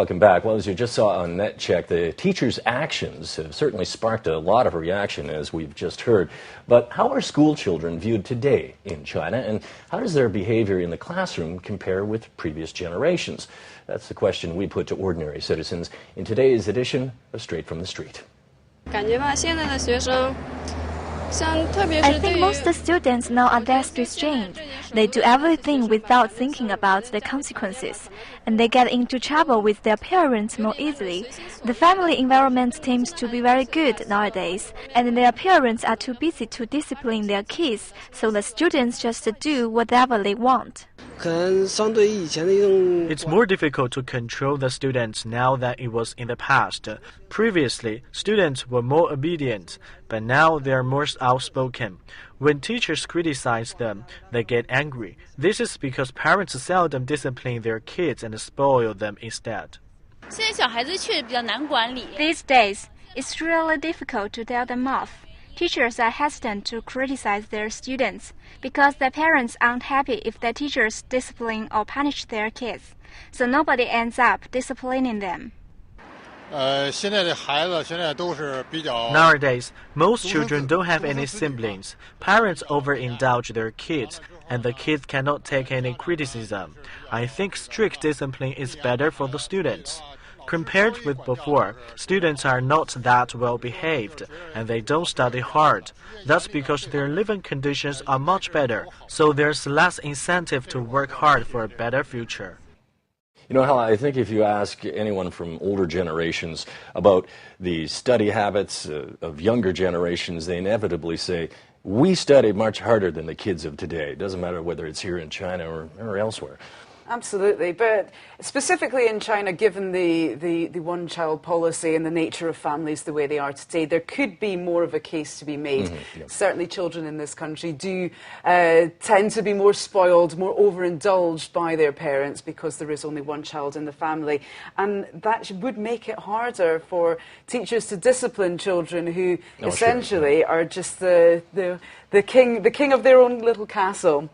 Welcome back. Well, as you just saw on NetCheck, the teachers' actions have certainly sparked a lot of reaction, as we've just heard. But how are school children viewed today in China, and how does their behavior in the classroom compare with previous generations? That's the question we put to ordinary citizens in today's edition of Straight from the Street. I think most students now are less restrained. They do everything without thinking about the consequences, and they get into trouble with their parents more easily. The family environment seems to be very good nowadays, and their parents are too busy to discipline their kids, so the students just do whatever they want. It's more difficult to control the students now than it was in the past. Previously, students were more obedient, but now they are more outspoken. When teachers criticize them, they get angry. This is because parents seldom discipline their kids and spoil them instead. These days, it's really difficult to tell them off. Teachers are hesitant to criticize their students because their parents aren't happy if their teachers discipline or punish their kids, so nobody ends up disciplining them. Nowadays, most children don't have any siblings. Parents overindulge their kids, and the kids cannot take any criticism. I think strict discipline is better for the students. Compared with before, students are not that well behaved, and they don't study hard. That's because their living conditions are much better, so there's less incentive to work hard for a better future. You know, Hal, I think if you ask anyone from older generations about the study habits of younger generations, they inevitably say, we study much harder than the kids of today. It doesn't matter whether it's here in China or elsewhere. Absolutely, but specifically in China, given the one-child policy and the nature of families the way they are today, there could be more of a case to be made. Certainly children in this country do tend to be more spoiled, more overindulged by their parents because there is only one child in the family. And that would make it harder for teachers to discipline children who essentially are just the king of their own little castle.